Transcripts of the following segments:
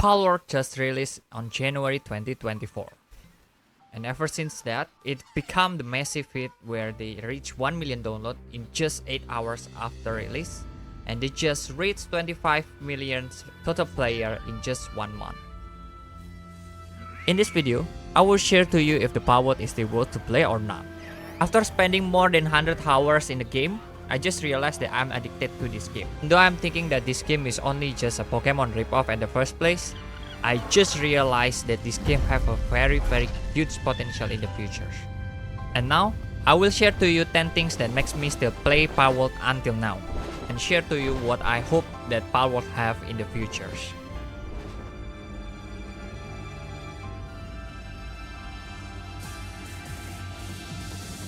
Palworld just released on January 2024. And ever since that, it became the massive hit where they reached 1 million downloads in just 8 hours after release. And they just reached 25 million total player in just 1 month. In this video, I will share to you if the Palworld is still worth to play or not. After spending more than 100 hours in the game, I just realized that I'm addicted to this game. Though I'm thinking that this game is only just a Pokemon ripoff in the first place, I just realized that this game have a very huge potential in the future. And now, I will share to you 10 things that makes me still play Palworld until now, and share to you what I hope that Palworld have in the future.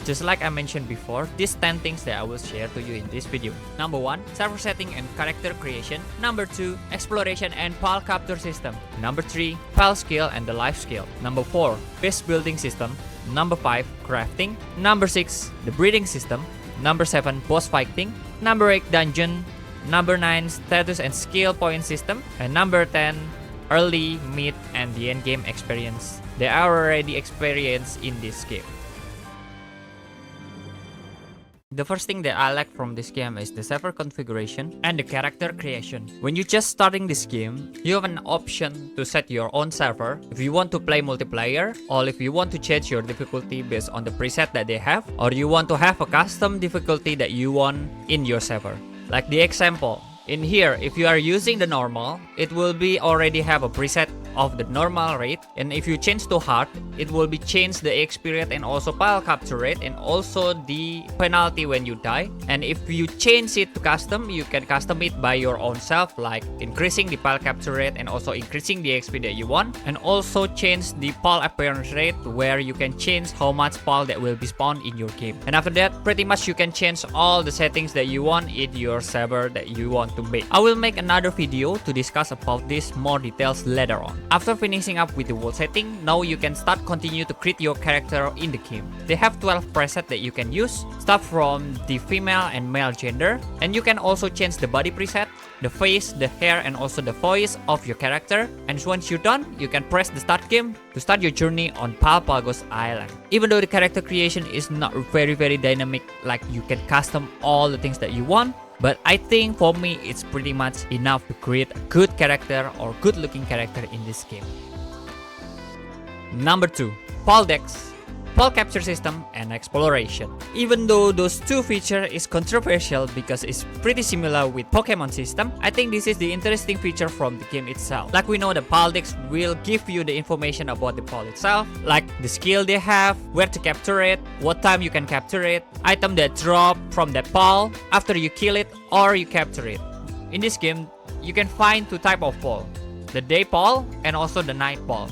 Just like I mentioned before, these 10 things that I will share to you in this video. Number 1, server setting and character creation. Number 2, exploration and pal capture system. Number 3, pal skill and the life skill. Number 4, base building system. Number 5, crafting. Number 6, the breeding system. Number 7, boss fighting. Number 8, dungeon. Number 9, status and skill point system. And number 10, early, mid, and the end game experience. They are already experienced in this game. The first thing that I like from this game is the server configuration and the character creation. When you just starting this game, you have an option to set your own server if you want to play multiplayer, or if you want to change your difficulty based on the preset that they have, or you want to have a custom difficulty that you want in your server. Like the example, in here, if you are using the normal, it will be already have a preset of the normal rate, and if you change to hard, it will be changed the XP rate and also pile capture rate and also the penalty when you die. And if you change it to custom, you can custom it by your own self, like increasing the pile capture rate and also increasing the XP that you want, and also change the pal appearance rate where you can change how much pal that will be spawned in your game. And after that, pretty much you can change all the settings that you want in your server that you want to make. I will make another video to discuss about this more details later on. After finishing up with the world setting, now you can continue to create your character in the game. They have 12 presets that you can use, start from the female and male gender, and you can also change the body preset, the face, the hair, and also the voice of your character. And once you're done, you can press the start game to start your journey on Palworld's Island. Even though the character creation is not very dynamic, like you can custom all the things that you want, but I think for me, it's pretty much enough to create a good character or good looking character in this game. Number 2, Paldex, pal capture system and exploration. Even though those two features is controversial because it's pretty similar with Pokemon system, I think this is the interesting feature from the game itself. Like we know the Paldex will give you the information about the pal itself, like the skill they have, where to capture it, what time you can capture it, item that drop from that pal after you kill it or you capture it. In this game, you can find two types of pal, the day pal and also the night pal.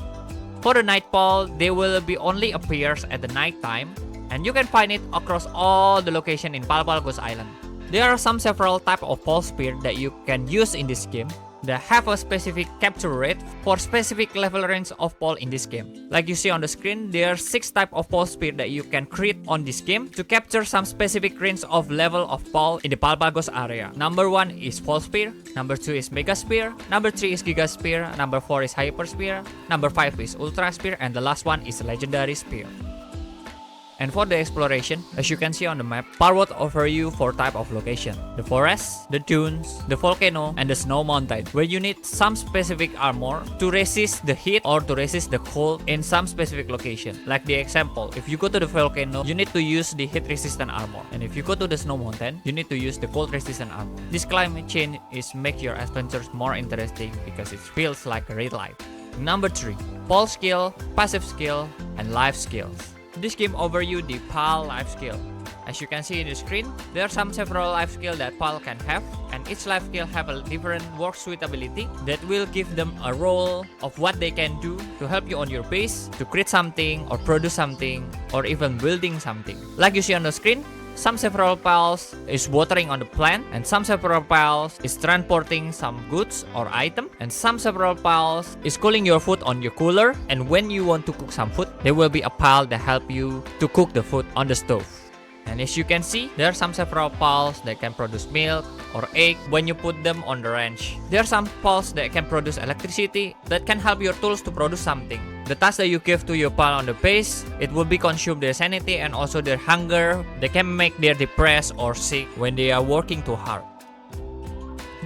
For the night pal, they will be only appears at the night time, and you can find it across all the location in Palworld's Island. There are several type of pal spear that you can use in this game that have a specific capture rate for specific level range of pal in this game. Like you see on the screen, there are 6 type of pal spear that you can create on this game to capture some specific range of level of pal in the Palworld's area. Number 1 is pal spear, number 2 is mega spear, number 3 is giga spear, number 4 is hyper spear, number 5 is ultra spear, and the last one is legendary spear. And for the exploration, as you can see on the map, Palworld offer you 4 type of location: the forest, the dunes, the volcano, and the snow mountain, where you need some specific armor to resist the heat or to resist the cold in some specific location. Like the example, if you go to the volcano, you need to use the heat resistant armor, and if you go to the snow mountain, you need to use the cold resistant armor. This climate change is make your adventures more interesting because it feels like real life. Number 3, pal skill, passive skill, and life skills. This game offer you the pal life skill. As you can see in the screen, there are several life skill that pal can have, and each life skill have a different work suitability that will give them a role of what they can do to help you on your base, to create something or produce something or even building something. Like you see on the screen, several pals is watering on the plant, and several pals is transporting some goods or item, and several pals is cooling your food on your cooler. And when you want to cook some food, there will be a pal that help you to cook the food on the stove. And as you can see, there are some several pals that can produce milk or egg when you put them on the ranch. There are some pals that can produce electricity that can help your tools to produce something. The task that you give to your pal on the base, it will be consume their sanity and also their hunger. They can make their depressed or sick when they are working too hard.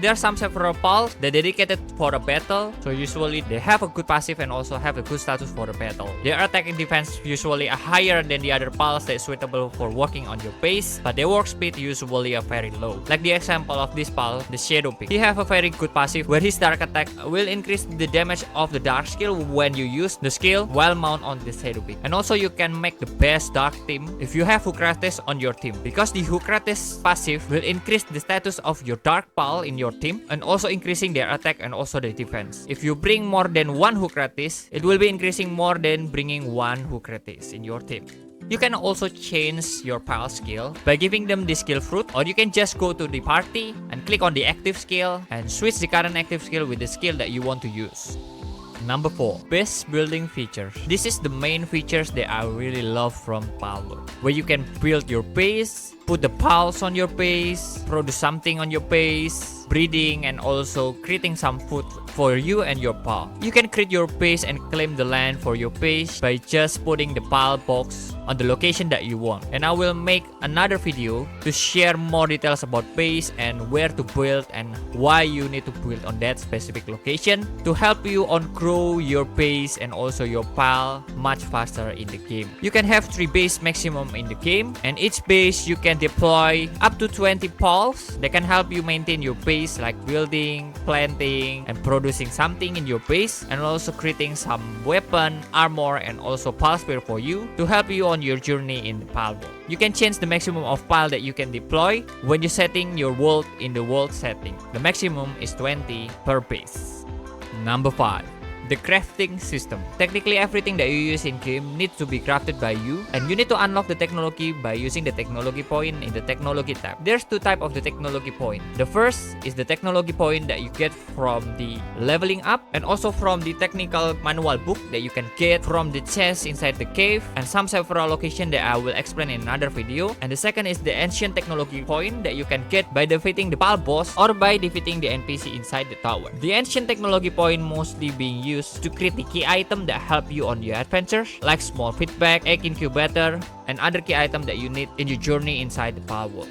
There are some several pals that dedicated for a battle, so usually they have a good passive and also have a good status for the battle. Their attack and defense usually are higher than the other pals that is suitable for working on your base, but their work speed usually are very low. Like the example of this pal, the Shadow Pig. He have a very good passive where his dark attack will increase the damage of the dark skill when you use the skill while mount on the Shadow Pig. And also you can make the best dark team if you have Hukrates on your team, because the Hukrates passive will increase the status of your dark pal in your team and also increasing their attack and also the defense. If you bring more than one Hukrates, it will be increasing more than bringing one Hukrates in your team. You can also change your pal skill by giving them the skill fruit, or you can just go to the party and click on the active skill and switch the current active skill with the skill that you want to use. Number 4. Base building features. This is the main features that I really love from Palworld, where you can build your base, put the pals on your base, produce something on your base, breeding, and also creating some food for you and your pal. You can create your base and claim the land for your base by just putting the pal box on the location that you want. And I will make another video to share more details about base and where to build and why you need to build on that specific location to help you on grow your base and also your pal much faster in the game. You can have 3 base maximum in the game, and each base you can deploy up to 20 pals that can help you maintain your base, like building, planting, and producing something in your base, and also creating some weapon, armor, and also pal spear for you to help you on your journey in the Palworld. You can change the maximum of pal that you can deploy when you're setting your world in the world setting. The maximum is 20 per base. Number 5. The crafting system. Technically everything that you use in game needs to be crafted by you, and you need to unlock the technology by using the technology point in the technology tab. There's 2 types of the technology point. The first is the technology point that you get from the leveling up, and also from the technical manual book that you can get from the chest inside the cave and some several locations that I will explain in another video. And the second is the ancient technology point that you can get by defeating the pal boss or by defeating the NPC inside the tower. The ancient technology point mostly being used to create the key item that help you on your adventures, like small feedback, egg incubator, and other key items that you need in your journey inside the Palworld.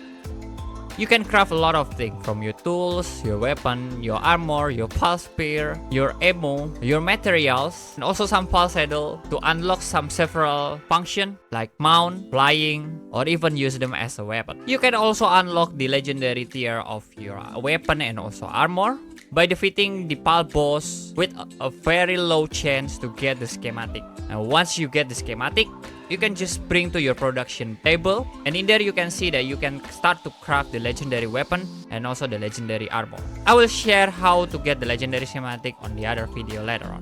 You can craft a lot of things, from your tools, your weapon, your armor, your pal spear, your ammo, your materials, and also some pal saddle to unlock some several functions like mount, flying, or even use them as a weapon. You can also unlock the legendary tier of your weapon and also armor by defeating the pal boss with a very low chance to get the schematic. And once you get the schematic, you can just bring to your production table, and in there you can see that you can start to craft the legendary weapon and also the legendary armor. I will share how to get the legendary schematic on the other video later on.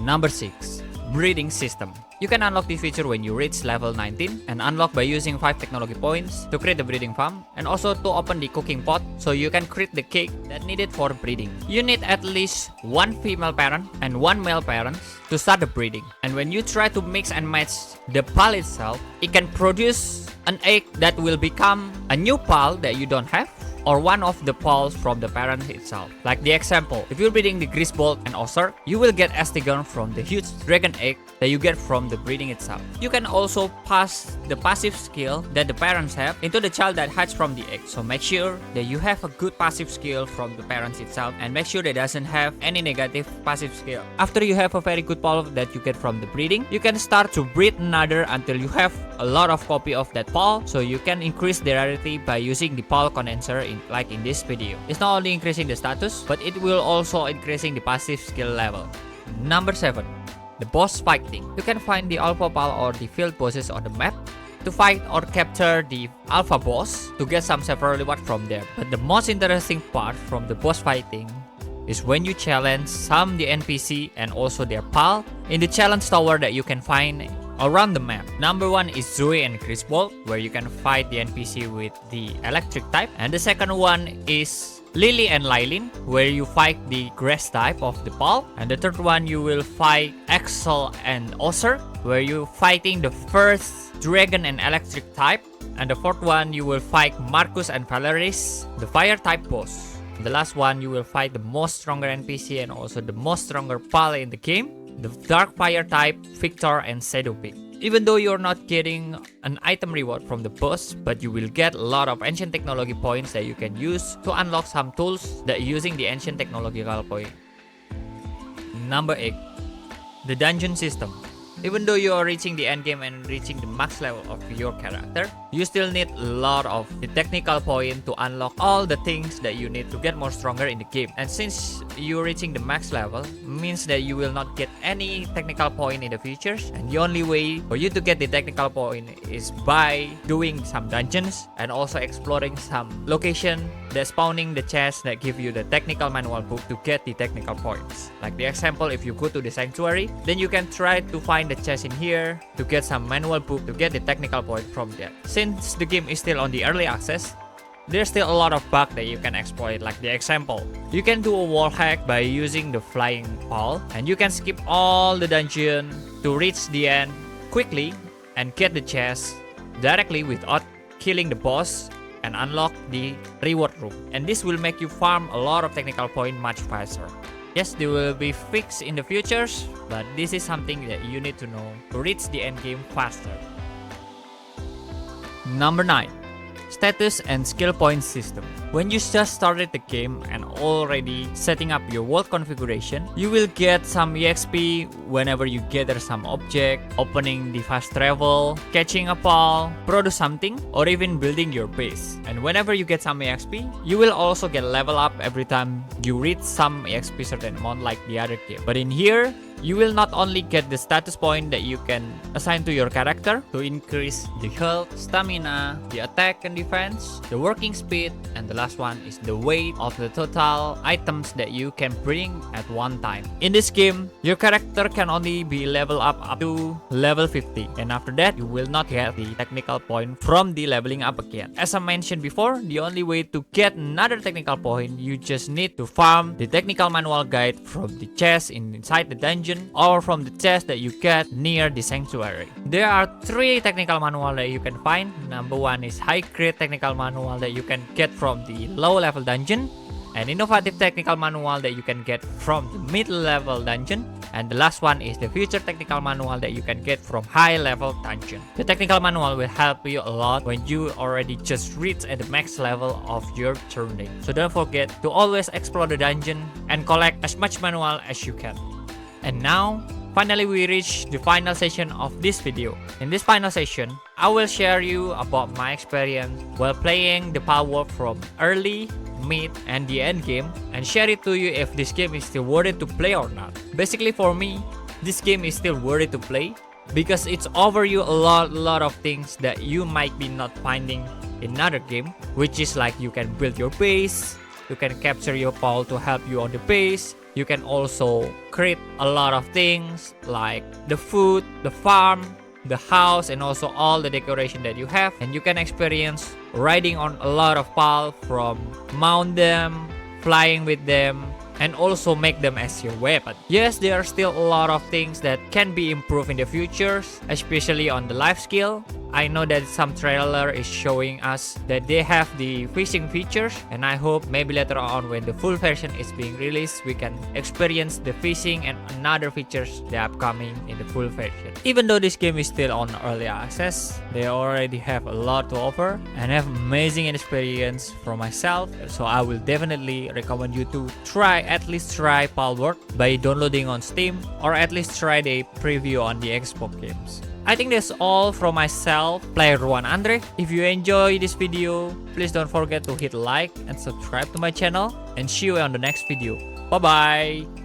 Number 6. Breeding system. You can unlock this feature when you reach level 19 and unlock by using 5 technology points to create the breeding farm, and also to open the cooking pot so you can create the cake that needed for breeding. You need at least 1 female parent and 1 male parent to start the breeding. And when you try to mix and match the pal itself, it can produce an egg that will become a new pal that you don't have, or one of the pals from the parent itself. Like the example, if you're breeding the Grisbold and Ossark, you will get Estigon from the huge dragon egg that you get from the breeding itself. You can also pass the passive skill that the parents have into the child that hatched from the egg. So make sure that you have a good passive skill from the parents itself, and make sure that it doesn't have any negative passive skill. After you have a very good pal that you get from the breeding, you can start to breed another until you have a lot of copy of that pal, so you can increase the rarity by using the pal condenser like in this video. It's not only increasing the status, but it will also increasing the passive skill level. Number 7. The boss fighting. You can find the alpha pal or the field bosses on the map to fight or capture the alpha boss to get some several reward from there. But the most interesting part from the boss fighting is when you challenge some the NPC and also their pal in the challenge tower that you can find around the map. Number 1 is Zoe and Grisbold, where you can fight the NPC with the electric type, and the second one is Lily and Lylin, where you fight the grass type of the Pal. And the third one, you will fight Axel and Oser, where you fighting the first dragon and electric type. And the fourth one, you will fight Marcus and Valeris, the fire type boss. The last one, you will fight the most stronger NPC and also the most stronger Pal in the game, the dark fire type Victor and Shadow Pig. Even though you're not getting an item reward from the boss, but you will get a lot of ancient technology points that you can use to unlock some tools that using the ancient technological point. Number 8. The dungeon system. Even though you are reaching the end game and reaching the max level of your character, you still need a lot of the technical point to unlock all the things that you need to get more stronger in the game. And since you're reaching the max level, means that you will not get any technical point in the future. And the only way for you to get the technical point is by doing some dungeons and also exploring some location that spawning the chests that give you the technical manual book to get the technical points. Like the example, if you go to the sanctuary, then you can try to find the chest in here to get some manual book to get the technical point from there. Since the game is still on the early access, there's still a lot of bugs that you can exploit. Like the example, you can do a wall hack by using the flying Pal, and you can skip all the dungeon to reach the end quickly and get the chest directly without killing the boss and unlock the reward room. And this will make you farm a lot of technical point much faster. Yes, they will be fixed in the futures, but this is something that you need to know to reach the end game faster. Number 9. Status and skill point system. When you just started the game and already setting up your world configuration, you will get some EXP whenever you gather some object, opening the fast travel, catching a Pal, produce something, or even building your base. And whenever you get some EXP, you will also get level up every time you reach some EXP certain amount like the other game. But in here, you will not only get the status point that you can assign to your character to increase the health, stamina, the attack and defense, the working speed, and the last one is the weight of the total items that you can bring at one time. In this game, your character can only be leveled up to level 50, and after that, you will not get the technical point from the leveling up again. As I mentioned before, the only way to get another technical point, you just need to farm the technical manual guide from the chest inside the dungeon or from the chest that you get near the sanctuary. There are 3 technical manual that you can find. Number 1 is high grade technical manual that you can get from the low level dungeon, an innovative technical manual that you can get from the mid level dungeon, and the last one is the future technical manual that you can get from high level dungeon. The technical manual will help you a lot when you already just reach at the max level of your journey. So don't forget to always explore the dungeon and collect as much manual as you can. And now, finally we reach the final session of this video. In this final session, I will share you about my experience while playing the Palworld from early, mid, and the end game, and share it to you if this game is still worth it to play or not. Basically for me, this game is still worth it to play because it's offer you a lot of things that you might be not finding in another game, which is like you can build your base, you can capture your Pal to help you on the base. You can also create a lot of things like the food, the farm, the house, and also all the decoration that you have. And you can experience riding on a lot of Pal, from mount them, flying with them, and also make them as your weapon. Yes, there are still a lot of things that can be improved in the future, especially on the life skill. I know that some trailer is showing us that they have the fishing features, and I hope maybe later on when the full version is being released, we can experience the fishing and another features that are coming in the full version. Even though this game is still on early access, they already have a lot to offer and have amazing experience for myself. So I will definitely recommend you to at least try Palworld by downloading on Steam, or at least try the preview on the Xbox games. I think that's all from myself, Player One Andre. If you enjoy this video, please don't forget to hit like and subscribe to my channel, and see you on the next video. Bye bye!